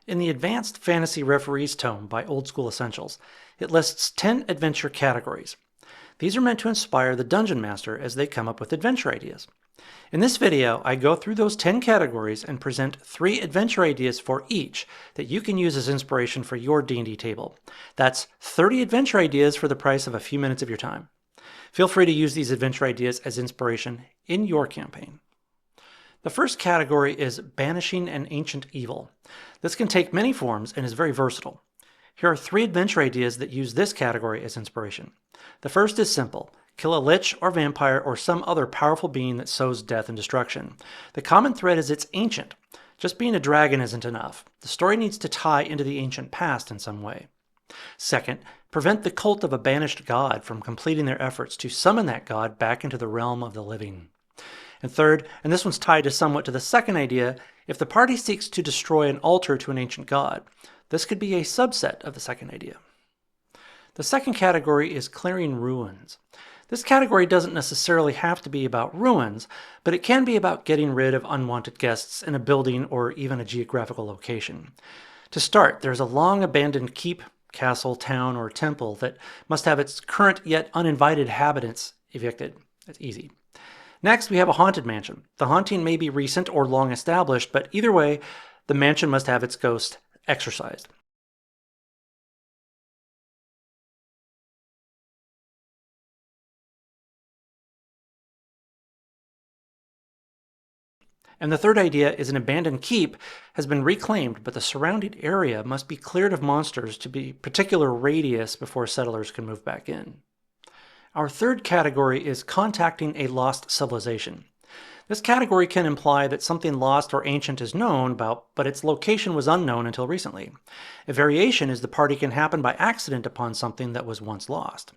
In the Advanced Fantasy Referees Tome by Old School Essentials, it lists 10 adventure categories. These are meant to inspire the Dungeon Master as they come up with adventure ideas. In this video, I go through those 10 categories and present 3 adventure ideas for each that you can use as inspiration for your D&D table. That's 30 adventure ideas for the price of a few minutes of your time. Feel free to use these adventure ideas as inspiration in your campaign. The first category is banishing an ancient evil. This can take many forms and is very versatile. Here are 3 adventure ideas that use this category as inspiration. The first is simple. Kill a lich or vampire or some other powerful being that sows death and destruction. The common thread is it's ancient. Just being a dragon isn't enough. The story needs to tie into the ancient past in some way. Second, prevent the cult of a banished god from completing their efforts to summon that god back into the realm of the living. And third, and this one's tied somewhat to the second idea, if the party seeks to destroy an altar to an ancient god, this could be a subset of the second idea. The second category is clearing ruins. This category doesn't necessarily have to be about ruins, but it can be about getting rid of unwanted guests in a building or even a geographical location. To start, there's a long abandoned keep, castle, town, or temple that must have its current yet uninvited inhabitants evicted. It's easy. Next, we have a haunted mansion. The haunting may be recent or long established, but either way, the mansion must have its ghost exorcised. And the third idea is an abandoned keep has been reclaimed, but the surrounding area must be cleared of monsters to be particular radius before settlers can move back in. Our third category is contacting a lost civilization. This category can imply that something lost or ancient is known about, but its location was unknown until recently. A variation is the party can happen by accident upon something that was once lost.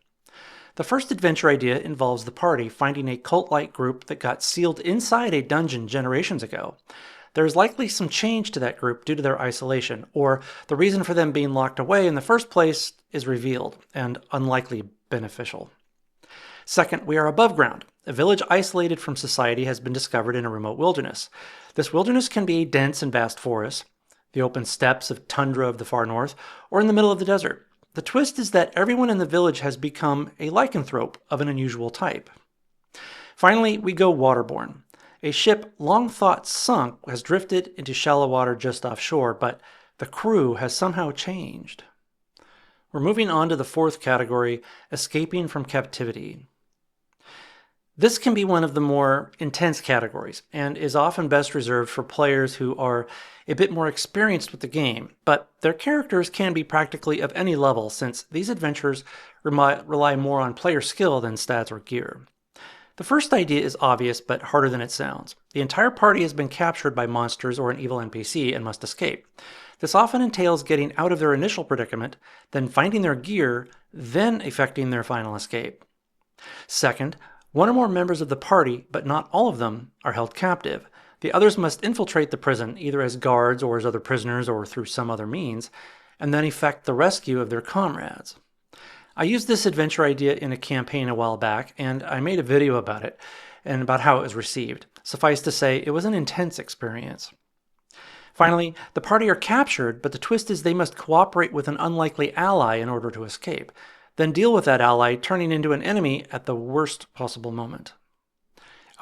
The first adventure idea involves the party finding a cult-like group that got sealed inside a dungeon generations ago. There is likely some change to that group due to their isolation, or the reason for them being locked away in the first place is revealed and unlikely beneficial. Second, we are above ground. A village isolated from society has been discovered in a remote wilderness. This wilderness can be a dense and vast forest, the open steppes of tundra of the far north, or in the middle of the desert. The twist is that everyone in the village has become a lycanthrope of an unusual type. Finally, we go waterborne. A ship long thought sunk has drifted into shallow water just offshore, but the crew has somehow changed. We're moving on to the fourth category, escaping from captivity. This can be one of the more intense categories and is often best reserved for players who are a bit more experienced with the game, but their characters can be practically of any level since these adventures rely more on player skill than stats or gear. The first idea is obvious but harder than it sounds. The entire party has been captured by monsters or an evil NPC and must escape. This often entails getting out of their initial predicament, then finding their gear, then effecting their final escape. Second, one or more members of the party, but not all of them, are held captive. The others must infiltrate the prison, either as guards or as other prisoners or through some other means, and then effect the rescue of their comrades. I used this adventure idea in a campaign a while back, and I made a video about it and about how it was received. Suffice to say, it was an intense experience. Finally, the party are captured, but the twist is they must cooperate with an unlikely ally in order to escape, then deal with that ally turning into an enemy at the worst possible moment.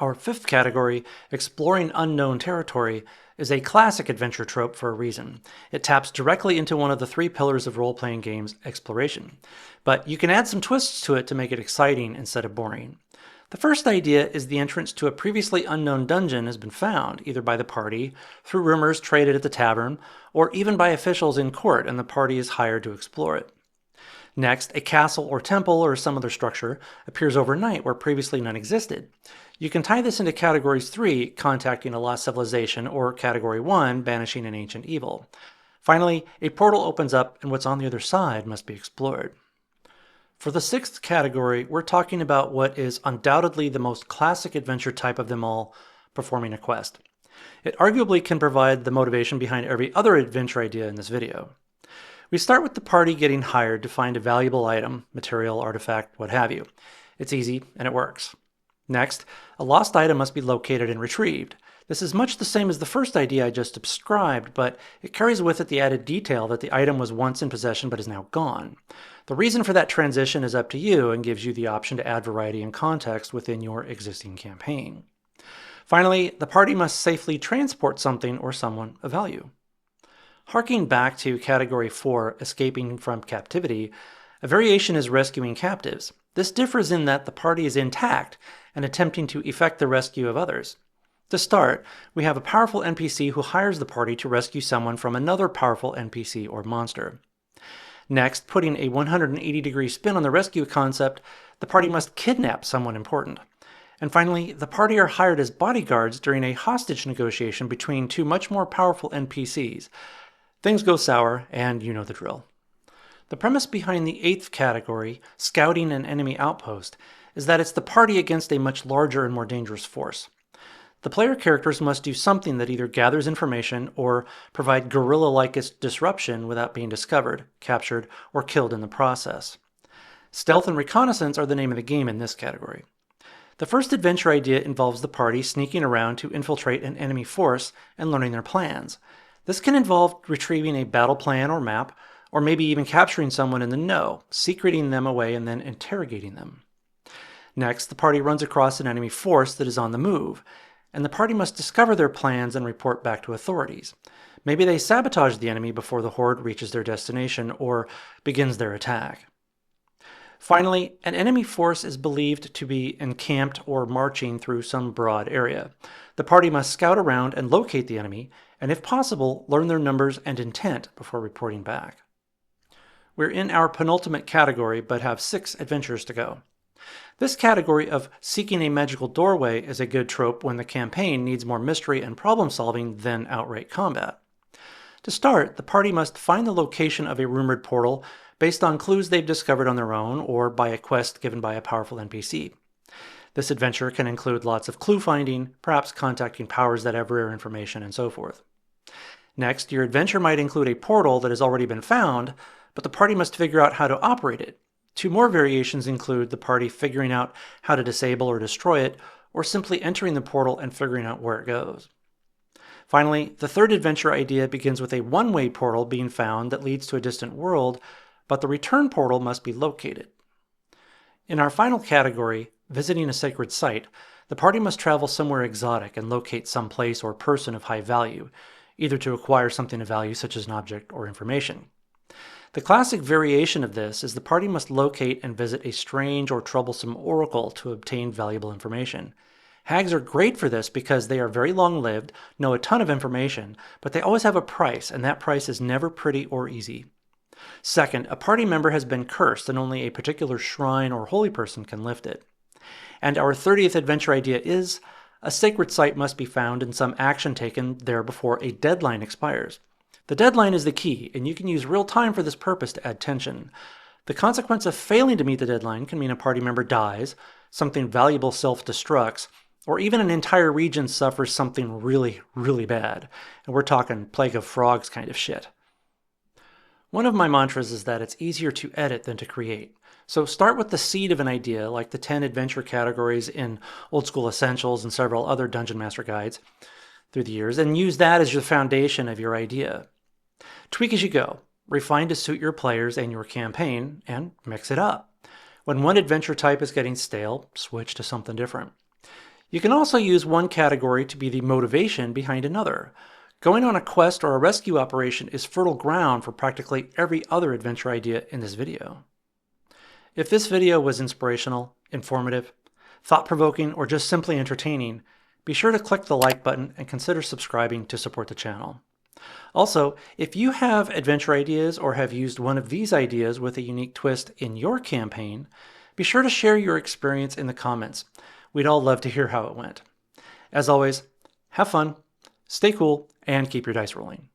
Our fifth category, exploring unknown territory, is a classic adventure trope for a reason. It taps directly into one of the 3 pillars of role-playing games, exploration. But you can add some twists to it to make it exciting instead of boring. The first idea is the entrance to a previously unknown dungeon has been found, either by the party, through rumors traded at the tavern, or even by officials in court, and the party is hired to explore it. Next, a castle or temple or some other structure appears overnight where previously none existed. You can tie this into Categories 3, contacting a lost civilization, or Category 1, banishing an ancient evil. Finally, a portal opens up and what's on the other side must be explored. For the sixth category, we're talking about what is undoubtedly the most classic adventure type of them all, performing a quest. It arguably can provide the motivation behind every other adventure idea in this video. We start with the party getting hired to find a valuable item, material, artifact, what have you. It's easy and it works. Next, a lost item must be located and retrieved. This is much the same as the first idea I just described, but it carries with it the added detail that the item was once in possession but is now gone. The reason for that transition is up to you and gives you the option to add variety and context within your existing campaign. Finally, the party must safely transport something or someone of value. Harking back to Category 4, escaping from captivity, a variation is rescuing captives. This differs in that the party is intact and attempting to effect the rescue of others. To start, we have a powerful NPC who hires the party to rescue someone from another powerful NPC or monster. Next, putting a 180-degree spin on the rescue concept, the party must kidnap someone important. And finally, the party are hired as bodyguards during a hostage negotiation between two much more powerful NPCs. Things go sour, and you know the drill. The premise behind the 8th category, scouting an enemy outpost, is that it's the party against a much larger and more dangerous force. The player characters must do something that either gathers information or provide guerrilla-like disruption without being discovered, captured, or killed in the process. Stealth and reconnaissance are the name of the game in this category. The first adventure idea involves the party sneaking around to infiltrate an enemy force and learning their plans. This can involve retrieving a battle plan or map, or maybe even capturing someone in the know, secreting them away and then interrogating them. Next, the party runs across an enemy force that is on the move, and the party must discover their plans and report back to authorities. Maybe they sabotage the enemy before the horde reaches their destination or begins their attack. Finally, an enemy force is believed to be encamped or marching through some broad area. The party must scout around and locate the enemy, and if possible, learn their numbers and intent before reporting back. We're in our penultimate category, but have 6 adventures to go. This category of seeking a magical doorway is a good trope when the campaign needs more mystery and problem solving than outright combat. To start, the party must find the location of a rumored portal based on clues they've discovered on their own or by a quest given by a powerful NPC. This adventure can include lots of clue finding, perhaps contacting powers that have rare information, and so forth. Next, your adventure might include a portal that has already been found, but the party must figure out how to operate it. 2 more variations include the party figuring out how to disable or destroy it, or simply entering the portal and figuring out where it goes. Finally, the third adventure idea begins with a one-way portal being found that leads to a distant world, but the return portal must be located. In our final category, visiting a sacred site, the party must travel somewhere exotic and locate some place or person of high value, either to acquire something of value such as an object or information. The classic variation of this is the party must locate and visit a strange or troublesome oracle to obtain valuable information. Hags are great for this because they are very long-lived, know a ton of information, but they always have a price, and that price is never pretty or easy. Second, a party member has been cursed and only a particular shrine or holy person can lift it. And our 30th adventure idea is, a sacred site must be found and some action taken there before a deadline expires. The deadline is the key, and you can use real time for this purpose to add tension. The consequence of failing to meet the deadline can mean a party member dies, something valuable self-destructs, or even an entire region suffers something really, really bad. And we're talking Plague of Frogs kind of shit. One of my mantras is that it's easier to edit than to create. So start with the seed of an idea, like the 10 adventure categories in Old School Essentials and several other Dungeon Master guides through the years, and use that as your foundation of your idea. Tweak as you go, refine to suit your players and your campaign, and mix it up. When one adventure type is getting stale, switch to something different. You can also use one category to be the motivation behind another. Going on a quest or a rescue operation is fertile ground for practically every other adventure idea in this video. If this video was inspirational, informative, thought-provoking, or just simply entertaining, be sure to click the like button and consider subscribing to support the channel. Also, if you have adventure ideas or have used one of these ideas with a unique twist in your campaign, be sure to share your experience in the comments. We'd all love to hear how it went. As always, have fun, stay cool, and keep your dice rolling.